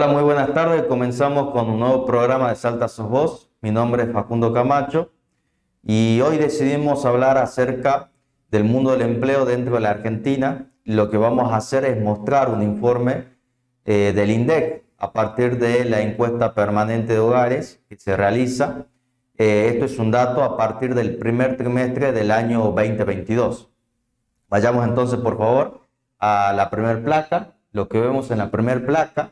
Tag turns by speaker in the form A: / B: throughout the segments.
A: Hola, muy buenas tardes. Comenzamos con un nuevo programa de Salta Sos Vos. Mi nombre es Facundo Camacho y hoy decidimos hablar acerca del mundo del empleo dentro de la Argentina. Lo que vamos a hacer es mostrar un informe del INDEC a partir de la encuesta permanente de hogares que se realiza. Esto es un dato a partir del primer trimestre del año 2022. Vayamos entonces, por favor, a la primera placa. Lo que vemos en la primera placa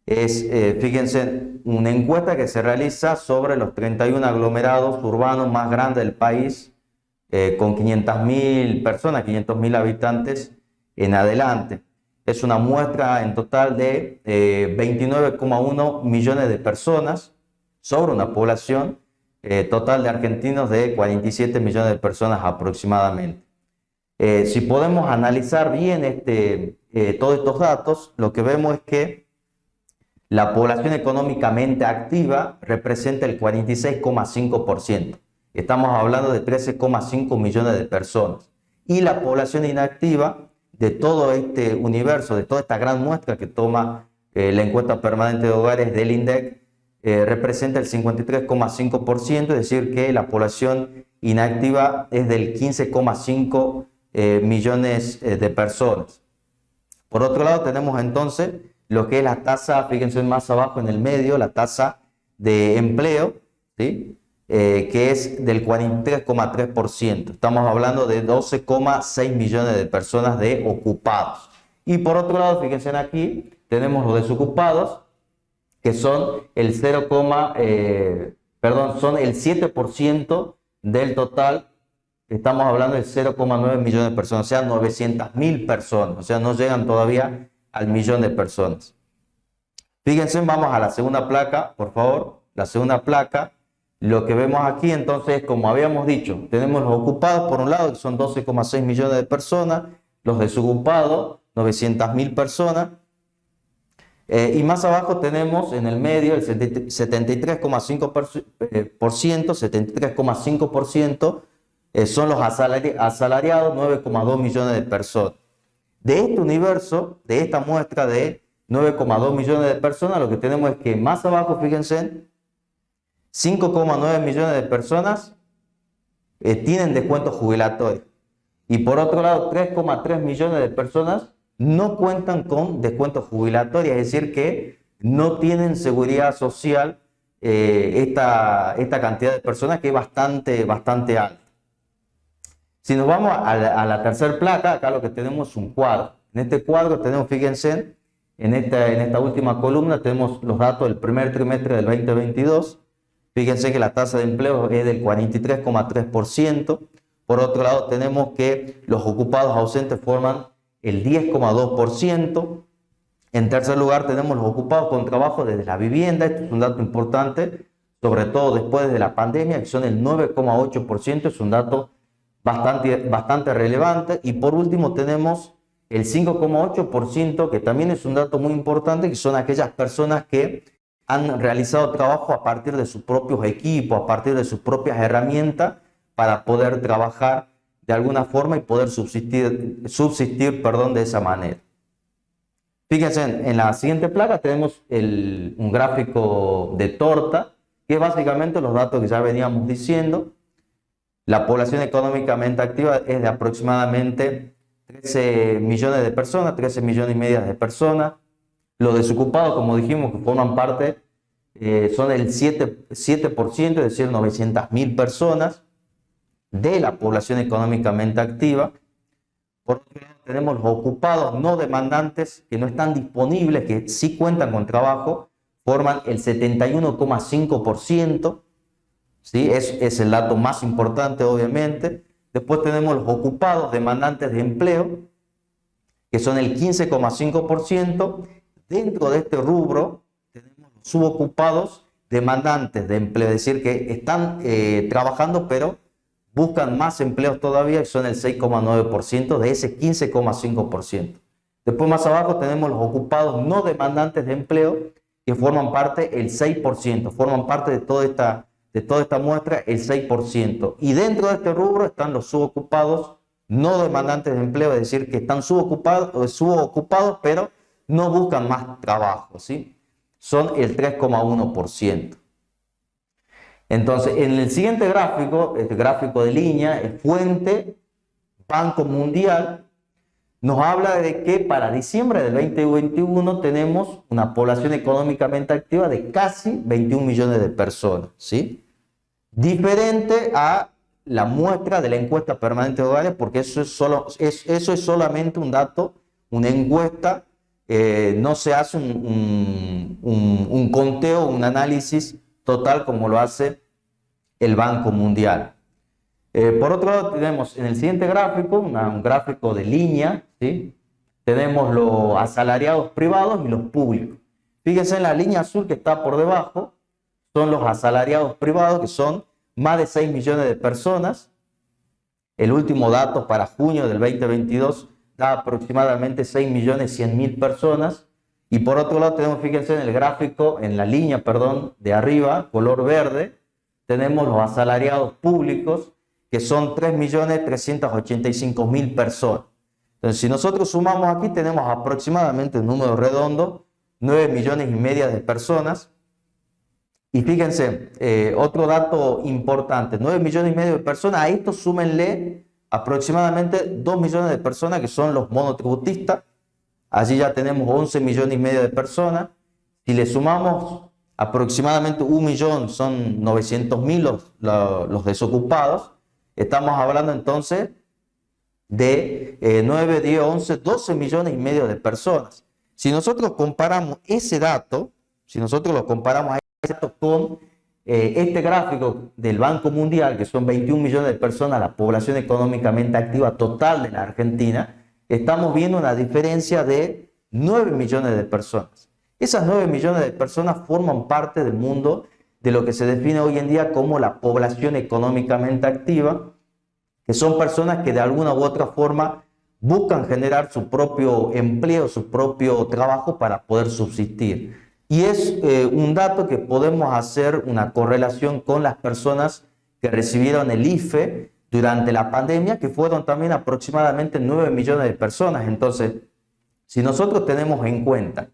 A: es, fíjense, una encuesta que se realiza sobre los 31 aglomerados urbanos más grandes del país, con 500.000 personas, 500.000 habitantes en adelante. Es una muestra en total de 29,1 millones de personas sobre una población total de argentinos de 47 millones de personas aproximadamente. Si podemos analizar bien todos estos datos, lo que vemos es que la población económicamente activa representa el 46,5%. Estamos hablando de 13,5 millones de personas. Y la población inactiva de todo este universo, de toda esta gran muestra que toma la encuesta permanente de hogares del INDEC, representa el 53,5%, es decir, que la población inactiva es del 15,5 millones de personas. Por otro lado, tenemos entonces lo que es la tasa, fíjense más abajo en el medio, la tasa de empleo, ¿sí? Que es del 43,3%. Estamos hablando de 12,6 millones de personas de ocupados. Y por otro lado, fíjense aquí, tenemos los desocupados, que son el 7% del total. Estamos hablando de 0,9 millones de personas, o sea, 900.000 personas, o sea, no llegan todavía al millón de personas. Fíjense, vamos a la segunda placa, por favor. La segunda placa, lo que vemos aquí entonces, como habíamos dicho, tenemos los ocupados por un lado, que son 12,6 millones de personas, los desocupados, 900.000 personas, y más abajo tenemos en el medio el 73,5%, son los asalariados, 9,2 millones de personas. De este universo, de esta muestra de 9,2 millones de personas, lo que tenemos es que más abajo, fíjense, 5,9 millones de personas tienen descuento jubilatorio. Y por otro lado, 3,3 millones de personas no cuentan con descuento jubilatorio, es decir, que no tienen seguridad social esta cantidad de personas, que es bastante alta. Si nos vamos a la tercera placa, acá lo que tenemos es un cuadro. En este cuadro tenemos, fíjense, en esta última columna tenemos los datos del primer trimestre del 2022. Fíjense que la tasa de empleo es del 43,3%. Por otro lado, tenemos que los ocupados ausentes forman el 10,2%. En tercer lugar, tenemos los ocupados con trabajo desde la vivienda. Esto es un dato importante, sobre todo después de la pandemia, que son el 9,8%. Es un dato bastante relevante. Y por último tenemos el 5,8%, que también es un dato muy importante, que son aquellas personas que han realizado trabajo a partir de sus propios equipos, a partir de sus propias herramientas, para poder trabajar de alguna forma y poder subsistir, de esa manera. Fíjense, en la siguiente placa tenemos un gráfico de torta, que es básicamente los datos que ya veníamos diciendo. La población económicamente activa es de aproximadamente 13 millones de personas, 13 millones y medio de personas. Los desocupados, como dijimos, que forman parte, son el 7%, es decir, 900.000 personas de la población económicamente activa. Por otro lado, tenemos los ocupados no demandantes, que no están disponibles, que sí cuentan con trabajo, forman el 71,5%. ¿Sí? Es el dato más importante, obviamente. Después tenemos los ocupados demandantes de empleo, que son el 15,5%. Dentro de este rubro tenemos los subocupados demandantes de empleo, es decir, que están trabajando pero buscan más empleos todavía, que son el 6,9% de ese 15,5%. Después más abajo tenemos los ocupados no demandantes de empleo, que forman parte el 6%, forman parte de toda esta muestra el 6%. Y dentro de este rubro están los subocupados no demandantes de empleo, es decir, que están subocupados, pero no buscan más trabajo, ¿sí? son el 3,1%. Entonces, en el siguiente gráfico, este gráfico de línea, es fuente Banco Mundial, nos habla de que para diciembre del 2021 tenemos una población económicamente activa de casi 21 millones de personas, ¿sí? Diferente a la muestra de la encuesta permanente de hogares, porque eso es solamente un dato, una encuesta, no se hace un conteo, un análisis total como lo hace el Banco Mundial. Por otro lado, tenemos en el siguiente gráfico, un gráfico de línea, ¿sí? Tenemos los asalariados privados y los públicos. Fíjense en la línea azul que está por debajo, son los asalariados privados, que son más de 6 millones de personas. El último dato para junio del 2022 da aproximadamente 6.100.000 personas. Y por otro lado tenemos, fíjense en el gráfico, en la línea, perdón, de arriba, color verde, tenemos los asalariados públicos, que son 3.385.000 personas. Entonces, si nosotros sumamos aquí, tenemos aproximadamente, un número redondo, 9,5 millones de personas. Y fíjense, otro dato importante, 9,5 millones de personas, a esto súmenle aproximadamente 2 millones de personas que son los monotributistas. Allí ya tenemos 11,5 millones de personas. Si le sumamos aproximadamente 1 millón, son 900.000 los desocupados. Estamos hablando entonces de 9, 10, 11, 12,5 millones de personas. Si nosotros comparamos ese dato, con este gráfico del Banco Mundial, que son 21 millones de personas, la población económicamente activa total de la Argentina, estamos viendo una diferencia de 9 millones de personas. Esas 9 millones de personas forman parte del mundo de lo que se define hoy en día como la población económicamente activa, que son personas que de alguna u otra forma buscan generar su propio empleo, su propio trabajo para poder subsistir. Y es un dato que podemos hacer una correlación con las personas que recibieron el IFE durante la pandemia, que fueron también aproximadamente 9 millones de personas. Entonces, si nosotros tenemos en cuenta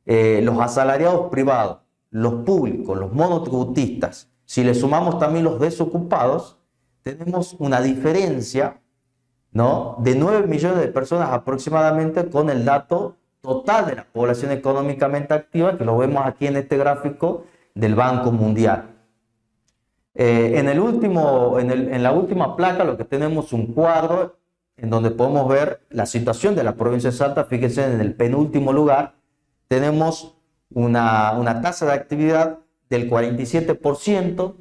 A: los asalariados privados, los públicos, los monotributistas, si le sumamos también los desocupados, tenemos una diferencia, ¿no?, de 9 millones de personas aproximadamente con el dato total de la población económicamente activa, que lo vemos aquí en este gráfico del Banco Mundial. En la última placa lo que tenemos es un cuadro en donde podemos ver la situación de la provincia de Salta. Fíjense, en el penúltimo lugar tenemos una tasa de actividad del 47%,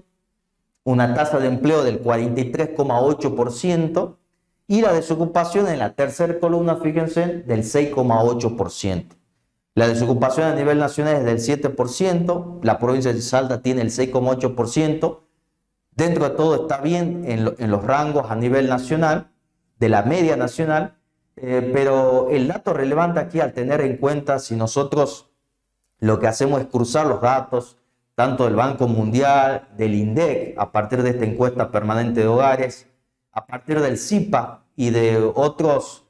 A: una tasa de empleo del 43,8%, y la desocupación en la tercera columna, fíjense, del 6,8%. La desocupación a nivel nacional es del 7%, la provincia de Salta tiene el 6,8%. Dentro de todo está bien en los rangos a nivel nacional, de la media nacional, pero el dato relevante aquí, al tener en cuenta, si nosotros lo que hacemos es cruzar los datos, tanto del Banco Mundial, del INDEC, a partir de esta encuesta permanente de hogares, a partir del CIPA y de otros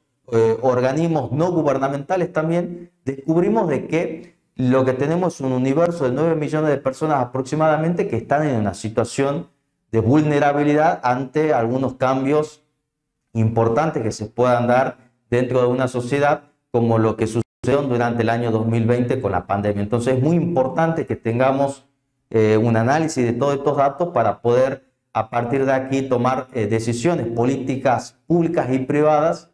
A: organismos no gubernamentales también, descubrimos de que lo que tenemos es un universo de 9 millones de personas aproximadamente que están en una situación de vulnerabilidad ante algunos cambios importantes que se puedan dar dentro de una sociedad, como lo que sucedió durante el año 2020 con la pandemia. Entonces es muy importante que tengamos un análisis de todos estos datos para poder a partir de aquí tomar decisiones políticas públicas y privadas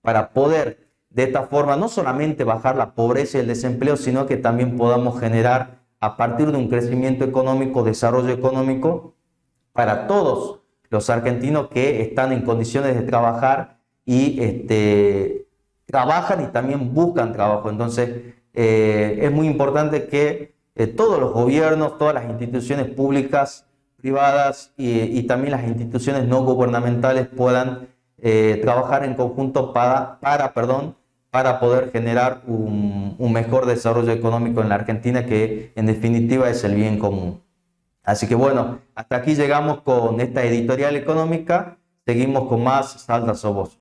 A: para poder de esta forma no solamente bajar la pobreza y el desempleo, sino que también podamos generar a partir de un crecimiento económico, desarrollo económico para todos los argentinos que están en condiciones de trabajar y trabajan y también buscan trabajo. Entonces es muy importante que todos los gobiernos, todas las instituciones públicas, privadas y también las instituciones no gubernamentales puedan trabajar en conjunto para poder generar un mejor desarrollo económico en la Argentina, que en definitiva es el bien común. Así que bueno, hasta aquí llegamos con esta editorial económica. Seguimos con más Salta Sos Vos.